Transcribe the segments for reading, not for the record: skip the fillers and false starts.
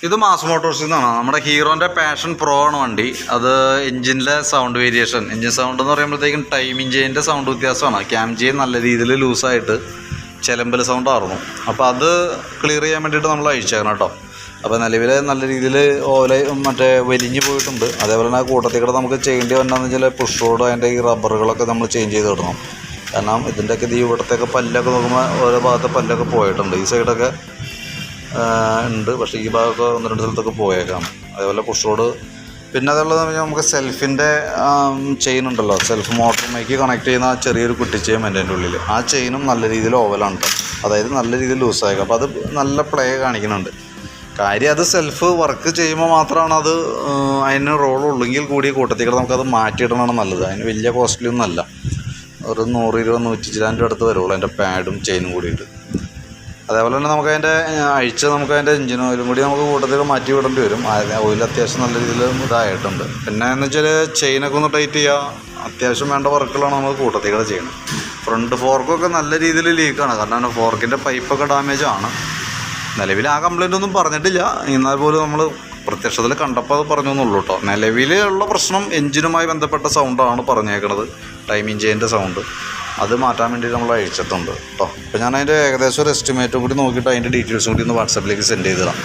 ഇത് മാസ് മോട്ടോഴ്സിൽ നിന്നാണ്. നമ്മുടെ ഹീറോൻ്റെ പാഷൻ പ്രോ ആണ് വണ്ടി. അത് എഞ്ചിൻ്റെ സൗണ്ട് വേരിയേഷൻ, എഞ്ചിൻ സൗണ്ട് എന്ന് പറയുമ്പോഴത്തേക്കും ടൈമിംഗ് ചെയിൻ്റെ സൗണ്ട് വ്യത്യാസമാണ്. ക്യാം ചെയിൻ നല്ല രീതിയിൽ ലൂസായിട്ട് ചിലമ്പൽ സൗണ്ട് ആയിരുന്നു. അപ്പോൾ അത് ക്ലിയർ ചെയ്യാൻ വേണ്ടിയിട്ട് നമ്മൾ അയച്ചേക്കണം കേട്ടോ. അപ്പോൾ നിലവിൽ നല്ല രീതിയിൽ ഓല വലിഞ്ഞ് പോയിട്ടുണ്ട്. അതേപോലെ തന്നെ കൂട്ടത്തിൽ കൂടെ നമുക്ക് ചെയ്യേണ്ടി വന്നതെന്ന് വെച്ചാൽ പുഷ് റോഡ് അതിൻ്റെ ഈ റബ്ബറുകളൊക്കെ നമ്മൾ ചേഞ്ച് ചെയ്ത് ഇടണം. കാരണം ഇതിൻ്റെയൊക്കെ ഇവിടത്തെയൊക്കെ പല്ലൊക്കെ നോക്കുമ്പോൾ ഓരോ ഭാഗത്തെ പല്ലൊക്കെ പോയിട്ടുണ്ട്. ഈ സൈഡൊക്കെ ഉണ്ട്, പക്ഷേ ഈ ഭാഗമൊക്കെ 1-2 സ്ഥലത്തൊക്കെ പോയേക്കാം. അതേപോലെ പുഷ് റോഡ്. പിന്നെ അതുള്ളത് നമുക്ക് സെൽഫിൻ്റെ ചെയിൻ ഉണ്ടല്ലോ, സെൽഫ് മോട്ടറിലേക്ക് കണക്ട് ചെയ്യുന്ന ചെറിയൊരു കുട്ടി ചെയിൻ എൻ്റെ ഉള്ളിൽ. ആ ചെയിനും നല്ല രീതിയിൽ ഓവലാണ് കേട്ടോ. അതായത് നല്ല രീതിയിൽ ലൂസായേക്കാം. അപ്പോൾ അത് നല്ല പ്ലേ കാണിക്കുന്നുണ്ട്. കാര്യം അത് സെൽഫ് വർക്ക് ചെയ്യുമ്പോൾ മാത്രമാണ് അത് അതിന് റോളുള്ളെങ്കിൽ കൂടി കൂട്ടത്തിൽ നമുക്കത് മാറ്റിയിടണം നല്ലത്. അതിന് വലിയ കോസ്റ്റ്ലി ഒന്നും അല്ല. ഒരു 100-100-120 അടുത്ത് വരുള്ളൂ അതിൻ്റെ പാഡും ചെയിനും കൂടിയിട്ട്. അതേപോലെ തന്നെ നമുക്കതിൻ്റെ നമുക്കതിൻ്റെ എഞ്ചിൻ ഓയിലും കൂടി നമുക്ക് കൂട്ടത്തിൽ മാറ്റി വിടേണ്ടി വരും. ഓയിൽ അത്യാവശ്യം നല്ല രീതിയിൽ ഇതായിട്ടുണ്ട്. പിന്നെ എന്ന് വെച്ചാൽ ചെയിനൊക്കെ ഒന്ന് ടൈറ്റ് ചെയ്യുക, അത്യാവശ്യം വേണ്ട വർക്കുകളാണ് നമ്മൾ കൂട്ടത്തിൽ ചെയ്യണം. ഫ്രണ്ട് ഫോർക്കൊക്കെ നല്ല രീതിയിൽ ലീക്കാണ്. കാരണം ഫോർക്കിൻ്റെ പൈപ്പൊക്കെ ഡാമേജാണ്. നിലവിൽ ആ കംപ്ലയിൻ്റ് ഒന്നും പറഞ്ഞിട്ടില്ല. എന്നാൽ പോലും നമ്മൾ പ്രത്യക്ഷത്തിൽ കണ്ടപ്പോൾ അത് പറഞ്ഞു എന്നുള്ളൂ കേട്ടോ. നിലവിലുള്ള പ്രശ്നം എഞ്ചിനുമായി ബന്ധപ്പെട്ട സൗണ്ടാണ് പറഞ്ഞേക്കണത്, ടൈമിംഗ് ചെയിൻ്റെ സൗണ്ട്. അത് മാറ്റാൻ വേണ്ടി നമ്മൾ അയച്ചിട്ടുണ്ട് കേട്ടോ. അപ്പോൾ ഞാൻ അതിൻ്റെ ഏകദേശം ഒരു എസ്റ്റിമേറ്റും കൂടി നോക്കിയിട്ട് അതിൻ്റെ ഡീറ്റെയിൽസും കൂടി ഒന്ന് വാട്സാപ്പിലേക്ക് സെൻഡ് ചെയ്ത് തരാം.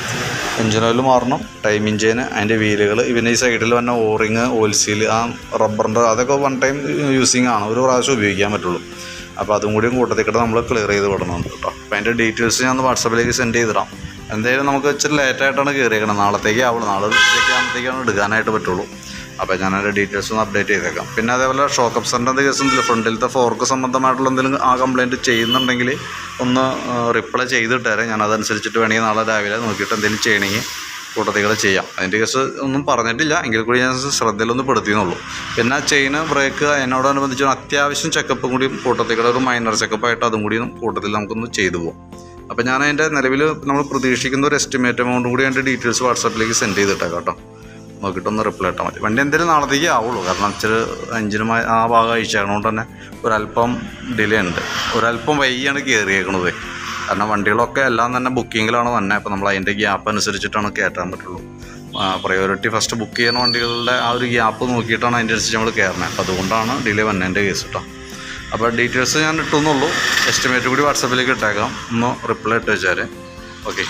എഞ്ചിൻ ഓയിൽ മാറണം, ടൈമിംഗ് ചെയിൻ, അതിൻ്റെ വീലുകൾ, ഇവൻ്റെ ഈ സൈഡിൽ വന്ന ഓറിങ്, ഓയിൽ സീൽ, ആ റബ്ബറിൻ്റെ അതൊക്കെ വൺ ടൈം യൂസിങ് ആണ്, ഒരു പ്രാവശ്യം ഉപയോഗിക്കാൻ പറ്റുള്ളൂ. അപ്പോൾ അതും കൂടി കൂട്ടത്തിക്കിട്ട് നമ്മൾ ക്ലിയർ ചെയ്ത് വിടണമുണ്ട് കേട്ടോ. അപ്പോൾ അതിൻ്റെ ഡീറ്റെയിൽസ് ഞാൻ വാട്സാപ്പിലേക്ക് സെൻഡ് ചെയ്ത് തരാം. എന്തായാലും നമുക്ക് ഇച്ചിരി ലേറ്റായിട്ടാണ് കയറിയേക്കണം. നാളത്തേക്ക് ആവുള്ളൂ, നാളെ ഉച്ചയ്ക്കാകുമ്പോഴത്തേക്കാണ് എടുക്കാനായിട്ട് പറ്റുള്ളൂ. അപ്പോൾ ഞാൻ അതിൻ്റെ ഡീറ്റെയിൽസ് ഒന്ന് അപ്ഡേറ്റ് ചെയ്തേക്കാം. പിന്നെ അതേപോലെ ഷോക്ക് അബ്സറിൻ്റെ കേസും ഫ്രണ്ടിലത്തെ ഫോർക്ക് സംബന്ധമായിട്ടുള്ള എന്തെങ്കിലും ആ കംപ്ലയിൻറ്റ് ചെയ്യുന്നുണ്ടെങ്കിൽ ഒന്ന് റിപ്ലൈ ചെയ്തിട്ടേരെ. ഞാൻ അതനുസരിച്ചിട്ട് വേണമെങ്കിൽ നാളെ രാവിലെ നോക്കിയിട്ട് എന്തെങ്കിലും ചെയ്യണമെങ്കിൽ കൂട്ടത്തികൾ ചെയ്യാം. അതിൻ്റെ കേസ് ഒന്നും പറഞ്ഞിട്ടില്ല, എങ്കിൽ കൂടി ഞാൻ ശ്രദ്ധയിലൊന്ന് പെടുത്തിയെന്നുള്ളൂ. പിന്നെ ചെയിന്, ബ്രേക്ക് അതിനോടനുബന്ധിച്ച് അത്യാവശ്യം ചെക്കപ്പും കൂടി കൂട്ടത്തികൾ, ഒരു മൈനർ ചെക്കപ്പായിട്ട് അതും കൂടി കൂട്ടത്തിൽ നമുക്കൊന്ന് ചെയ്തു പോകും. അപ്പോൾ ഞാൻ അതിൻ്റെ നിലവിൽ നമ്മൾ പ്രതീക്ഷിക്കുന്ന ഒരു എസ്റ്റിമേറ്റ് എമൗണ്ടും കൂടി അതിൻ്റെ ഡീറ്റെയിൽസ് വാട്സാപ്പിലേക്ക് സെൻഡ് ചെയ്തിട്ടേക്കാം കേട്ടോ. നോക്കിയിട്ടൊന്ന് റിപ്ലൈ ഇട്ടാൽ മതി. വണ്ടി എന്തെങ്കിലും നാളത്തേക്ക് ആവുള്ളൂ. കാരണം ഇച്ചിരി എഞ്ചിനുമായി ആ ഭാഗം അയച്ചതുകൊണ്ട് തന്നെ ഒരല്പം ഡിലേ ഉണ്ട്. ഒരല്പം വൈകിയാണ് കയറിയേക്കണത്. കാരണം വണ്ടികളൊക്കെ എല്ലാം തന്നെ ബുക്കിങ്ങിലാണ് തന്നെ. അപ്പോൾ നമ്മൾ അതിൻ്റെ ഗ്യാപ്പ് അനുസരിച്ചിട്ടാണ് കയറ്റാൻ പറ്റുള്ളൂ. പ്രയോറിറ്റി ഫസ്റ്റ് ബുക്ക് ചെയ്യുന്ന വണ്ടികളുടെ ആ ഒരു ഗ്യാപ്പ് നോക്കിയിട്ടാണ് അതിൻ്റെ അനുസരിച്ച് നമ്മൾ കയറണത്. അപ്പോൾ അതുകൊണ്ടാണ് ഡിലേ വന്നതിൻ്റെ കേസ് കേട്ടോ. അപ്പോൾ ഡീറ്റെയിൽസ് ഞാൻ ഇട്ടുന്നുള്ളൂ. എസ്റ്റിമേറ്റ് കൂടി വാട്സാപ്പിലേക്ക് ഇട്ടേക്കാം. ഒന്ന് റിപ്ലൈ ഇട്ട് വെച്ചാൽ ഓക്കെ.